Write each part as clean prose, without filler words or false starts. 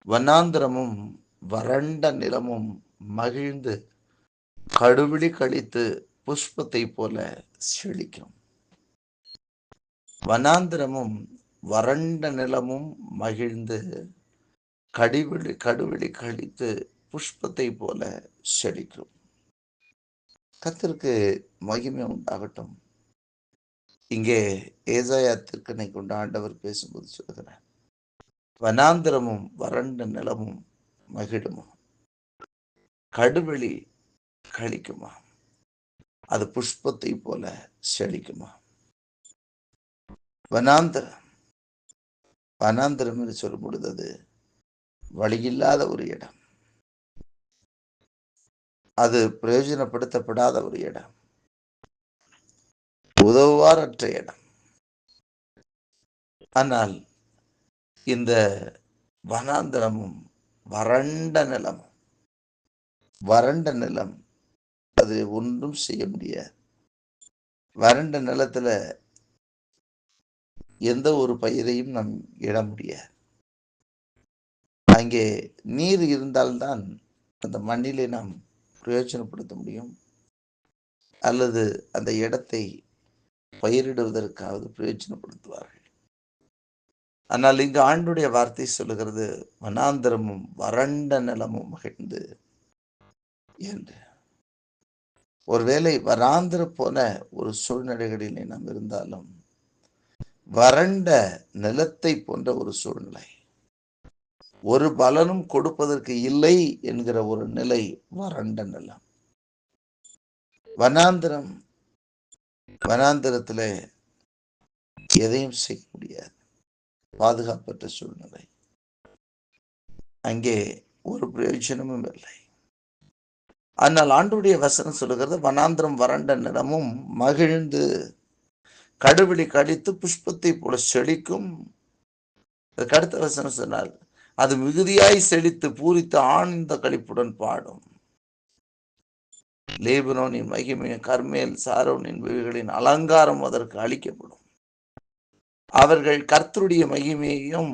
வனாந்திரமும் வறண்ட நிலமும் மகிழ்ந்து கடுவிழி கழித்து புஷ்பத்தை போல செழிக்கும். வனாந்திரமும் வறண்ட நிலமும் மகிழ்ந்து கடுவிழி கழித்து புஷ்பத்தை போல செழிக்கும். கர்த்தருக்கு மகிமை உண்டாகட்டும். இங்கே ஏசாயா திருக்கனை கொண்டு ஆண்டவர் பேசும்போது சொல்கிறார், வனாந்திரமும் வறண்ட நிலமும் மகிழுமா, கடுவெளி கழிக்குமா, அது புஷ்பத்தை போல செழிக்குமா. வனாந்திரம் என்று சொல்லும் பொழுது அது வழியில்லாத ஒரு இடம், அது பிரயோஜனப்படுத்தப்படாத ஒரு இடம், உதவுவாரற்ற இடம். ஆனால் இந்த வனாந்திரமும் வறண்ட நிலம் அது ஒன்றும் செய்ய முடியாது. வறண்ட நிலத்துல எந்த ஒரு பயிரையும் நாம் இட முடியாது. அங்கே நீர் இருந்தால்தான் அந்த மண்ணிலே நாம் பிரயோஜனப்படுத்த முடியும், அல்லது அந்த இடத்தை பயிரிடுவதற்காவது பிரயோஜனப்படுத்துவார்கள். ஆனால் இங்கு ஆண்டுடைய வார்த்தை சொல்லுகிறது, வனாந்திரமும் வறண்ட நிலமும் மகிழ்ந்து என்று. ஒருவேளை வராந்திர போன ஒரு சூழ்நிலைகளிலே நாம் இருந்தாலும், வறண்ட நிலத்தை போன்ற ஒரு சூழ்நிலை, ஒரு பலனும் கொடுப்பதற்கு இல்லை என்கிற ஒரு நிலை வறண்ட நிலம். வனாந்திரத்துல எதையும் செய்ய முடியாது, பாதுகாப்பற்ற சூழ்நிலை, அங்கே ஒரு பிரயோஜனமும் இல்லை. ஆனால் ஆண்டவருடைய வசனம் சொல்லுகிறது, வனாந்திரம் வறண்ட நிலமும் மகிழ்ந்து கடுவிழி கழித்து புஷ்பத்தை போல செழிக்கும். அதுக்கு அடுத்த வசனம் சொன்னால், அது மிகுதியாய் செழித்து பூரித்து ஆனந்த களிப்புடன் பாடும். லேபனோனின் மகிமையும் கர்மேல் சாரோனின் வீடுகளின் அலங்காரம் அதற்கு அளிக்கப்படும். அவர்கள் கர்த்தருடைய மகிமையையும்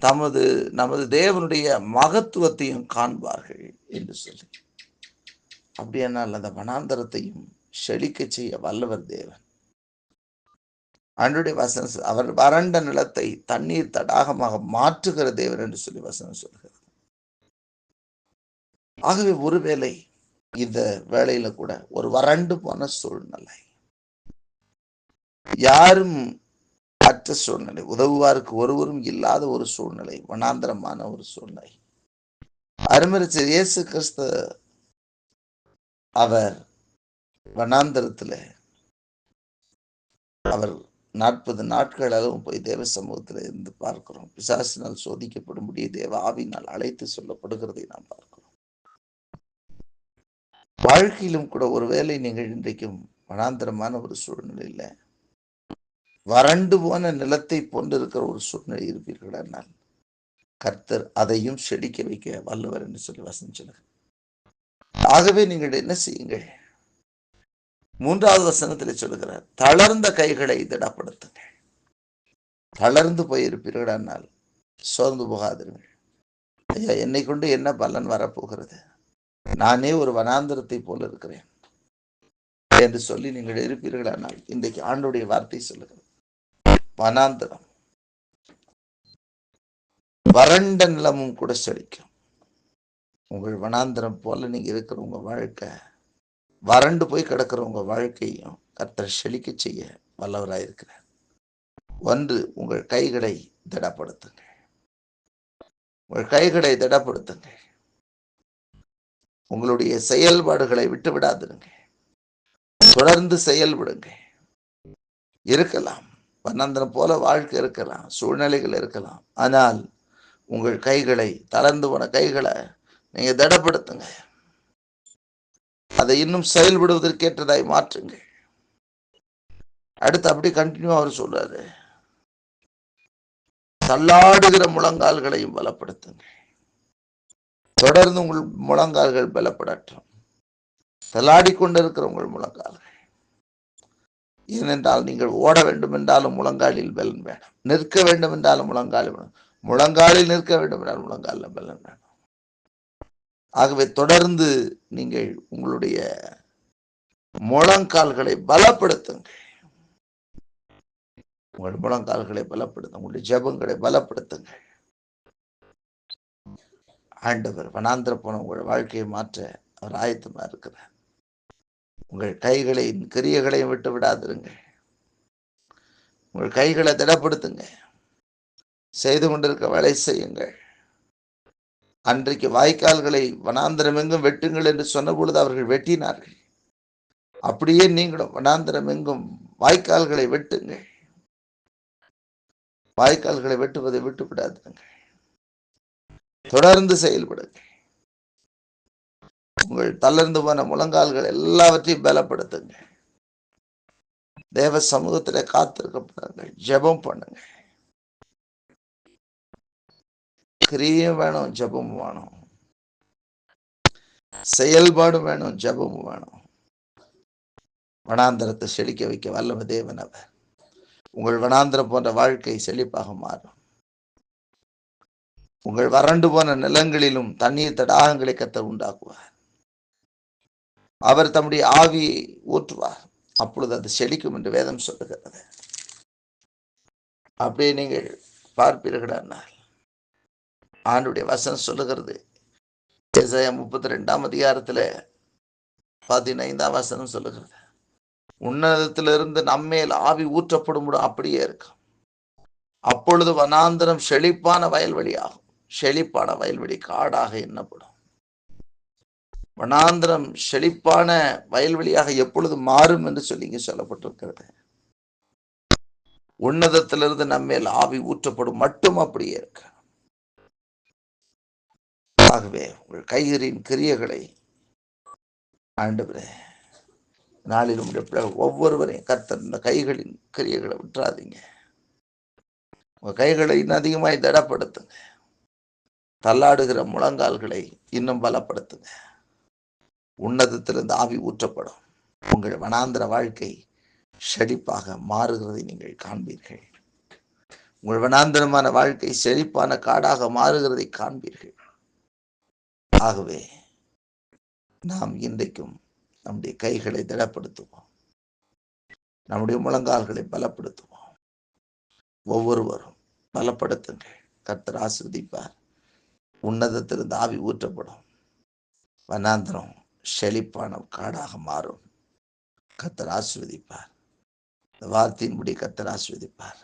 நமது தேவனுடைய மகத்துவத்தையும் காண்பார்கள் என்று சொல்லி, அப்படியானால் அந்த வனாந்தரத்தையும் செழிக்க செய்ய வல்லவர் தேவன். ஆண்டவருடைய வசனம், அவர் வறண்ட நிலத்தை தண்ணீர் தடாகமாக மாற்றுகிற தேவன் என்று சொல்லி வசனம் சொல்கிறது. ஆகவே ஒருவேளை இந்த வேளையில கூட ஒரு வறண்டு போன சூழ்நிலை, யாரும் அற்ற சூழ்நிலை, உதவுவாருக்கு ஒருவரும் இல்லாத ஒரு சூழ்நிலை, வனாந்தரமான ஒரு சூழ்நிலை. அருமரிச்ச இயேசு கிறிஸ்து அவர் வனாந்தரத்தில் அவர் 40 நாட்கள் அளவும் போய் தேவ சமூகத்தில் இருந்து பார்க்கிறோம். பிசாசினால் சோதிக்கப்படும்படி தேவ ஆவியினால் அழைத்து சொல்லப்படுகிறதை நாம் பார்க்கிறோம். வாழ்க்கையிலும் கூட ஒருவேளை நீங்கள் இன்றைக்கும் வனாந்தரமான ஒரு சூழ்நிலையில வறண்டு போன நிலத்தை போன்றிருக்கிற ஒரு சூழ்நிலை இருப்பீர்கள், ஆனால் கர்த்தர் அதையும் செழிக்க வைக்க வல்லவர் என்று சொல்லி வசனம் சொல்லுங்க. ஆகவே நீங்கள் என்ன செய்யுங்கள், 3வது வசனத்தில் சொல்லுகிறார், தளர்ந்த கைகளை திடப்படுத்துங்கள். தளர்ந்து போயிருப்பீர்கள், ஆனால் சோர்ந்து போகாதீர்கள். ஐயா, என்னை கொண்டு என்ன பலன் வரப்போகிறது, நானே ஒரு வனாந்திரத்தை போல இருக்கிறேன் என்று சொல்லி நீங்கள் இருப்பீர்கள். ஆனால் இன்றைக்கு ஆண்டவருடைய வார்த்தை சொல்லுகிறது, வனாந்திரம் வறண்ட நிலமும் கூட செழிக்கும். உங்கள் வனாந்திரம் போல நீங்க இருக்கிற உங்க வாழ்க்கை, வறண்டு போய் கிடக்கிற உங்க வாழ்க்கையும் கர்த்தர் செழிக்க செய்ய வல்லவராயிருக்கிறார். ஒன்று, உங்கள் கைகளை திடப்படுத்துங்கள். உங்கள் கைகளை திடப்படுத்துங்கள். உங்களுடைய செயல்பாடுகளை விட்டு விடாதிருங்க, தொடர்ந்து செயல்படுங்க. இருக்கலாம், வனாந்தரம் போல வாழ்க்கை இருக்கலாம், சூழ்நிலைகள் இருக்கலாம், ஆனால் உங்கள் கைகளை, தளர்ந்து போன கைகளை நீங்க திடப்படுத்துங்க. அதை இன்னும் செயல்படுவதற்கேற்றதாய் மாற்றுங்க. அடுத்து அப்படி கண்டினியூ அவர் சொல்றாரு, தள்ளாடுகிற முழங்கால்களையும் பலப்படுத்துங்க. தொடர்ந்து உங்கள் முழங்கால்கள் பலப்படட்டும். தள்ளாடி கொண்டிருக்கிற உங்கள் முழங்கால்கள், ஏனென்றால் நீங்கள் ஓட வேண்டும் என்றாலும் முழங்காலில் பலன் வேணும், நிற்க வேண்டும் என்றாலும் முழங்கால் வேணும், முழங்காலில் நிற்க வேண்டும் என்றால் முழங்காலில் பலன் வேணும். ஆகவே தொடர்ந்து நீங்கள் உங்களுடைய முழங்கால்களை பலப்படுத்துங்கள். உங்கள் முழங்கால்களை பலப்படுத்துங்க, உங்களுடைய ஜெபங்களை பலப்படுத்துங்கள். ஆண்டவர் வனாந்திர போன உங்கள் வாழ்க்கையை மாற்ற அவர் ஆயத்தமா இருக்கிறார். உங்கள் கைகளின் கிரியைகளையும் விட்டு விடாதிருங்கள். உங்கள் கைகளை திடப்படுத்துங்க. செய்து கொண்டிருக்க வேலை செய்யுங்கள். அன்றைக்கு வாய்க்கால்களை வனாந்திரம் எங்கும் வெட்டுங்கள் என்று சொன்ன பொழுது அவர்கள் வெட்டினார்கள். அப்படியே நீங்களும் வனாந்திரம் எங்கும் வாய்க்கால்களை வெட்டுங்கள். வாய்க்கால்களை வெட்டுவதை விட்டு விடாதுங்கள். தொடர்ந்து செயல்படுங்கள். உங்கள் தளர்ந்து போன முழங்கால்கள் எல்லாவற்றையும் பலப்படுத்துங்க. தேவ சமூகத்திலே காத்திருக்கப்படுங்கள். ஜெபம் பண்ணுங்க. கிரியும் வேணும், ஜெபமும் வேணும். செயல்பாடு வேணும், ஜெபமும் வேணும். வனாந்திரத்தை செழிக்க வைக்க வல்லவ தேவன் அவர். உங்கள் வனாந்திரம் போன்ற வாழ்க்கை செழிப்பாக மாறும். உங்கள் வறண்டு போன நிலங்களிலும் தண்ணீர் தடாகங்களை கர்த்தர் உண்டாக்குவார். அவர் தம்முடைய ஆவியை ஊற்றுவார். அப்பொழுது அது செழிக்கும் என்று வேதம் சொல்லுகிறது. அப்படியே நீங்கள் பார்ப்பீர்கள். ஆண்டுடைய வசனம் சொல்லுகிறது. ஏசாயா 32 அதிகாரத்துல 15 வசனம் சொல்லுகிறது. உன்னதத்திலிருந்து நம்மேல் ஆவி ஊற்றப்படும் அப்படியே இருக்கும். அப்பொழுது வனாந்திரம் செழிப்பான வயல்வெளி ஆகும். செழிப்பான வயல்வெளி காடாக எண்ணப்படும். வனாந்திரம் செழிப்பான வயல்வெளியாக எப்பொழுது மாறும் என்று சொல்லி சொல்லப்பட்டிருக்கிறது. உன்னதத்திலிருந்து நம்மேல் ஆவி ஊற்றப்படும் மட்டும் அப்படியே இருக்கு. ஆகவே உங்கள் கைகளின் கிரியைகளை ஆண்டவரே நாளில் ஒவ்வொருவரையும் கர்த்தர் இந்த கைகளின் கிரியைகளை விட்டுறாதீங்க. உங்க கைகளை இன்னும் அதிகமாய் திடப்படுத்துங்க. தள்ளாடுகிற முழங்கால்களை இன்னும் பலப்படுத்துங்க. உன்னதத்திலிருந்து ஆவி ஊற்றப்படும். உங்கள் வனாந்திர வாழ்க்கை செழிப்பாக மாறுகிறதை நீங்கள் காண்பீர்கள். உங்கள் வனாந்திரமான வாழ்க்கை செழிப்பான காடாக மாறுகிறதை காண்பீர்கள். ஆகவே நாம் இன்றைக்கும் நம்முடைய கைகளை திடப்படுத்துவோம். நம்முடைய முழங்கால்களை பலப்படுத்துவோம். ஒவ்வொருவரும் பலப்படுத்துங்கள். கர்த்தர் ஆசீர்வதிப்பார். உன்னதத்திலிருந்து ஆவி ஊற்றப்படும். வனாந்திரம் செழிப்பான காடாக மாறும். கர்த்தர் ஆசீர்வதிப்பார். இந்த வார்த்தையின்படி கர்த்தர் ஆசீர்வதிப்பார்.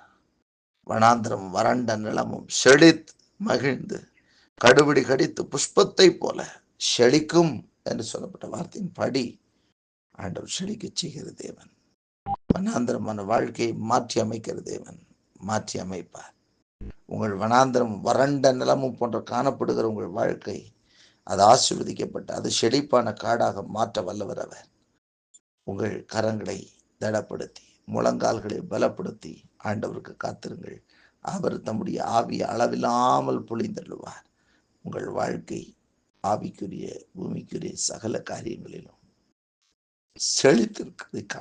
வனாந்திரம் வறண்ட நிலமும் செழித்து மகிழ்ந்து கடுபிடி கடித்து புஷ்பத்தை போல செழிக்கும் என்று சொல்லப்பட்ட வார்த்தையின் படி ஆண்டவர் செழிக்க செய்கிற தேவன். வனாந்திரமான வாழ்க்கையை மாற்றி அமைக்கிற தேவன் மாற்றி அமைப்பார். உங்கள் வனாந்திரம் வறண்ட நிலமும் போன்ற காணப்படுகிற உங்கள் வாழ்க்கை அது ஆசீர்வதிக்கப்பட்ட அது செழிப்பான காடாக மாற்ற வல்லவர் அவர். உங்கள் கரங்களை திடப்படுத்தி முழங்கால்களை பலப்படுத்தி ஆண்டவருக்கு காத்திருங்கள். அவர் தம்முடைய ஆவியை அளவில்லாமல் பொழிந்தள்ளுவார். உங்கள் வாழ்க்கை ஆவிக்குரிய பூமிக்குரிய சகல காரியங்களிலும் செழித்திருக்கிறதை காண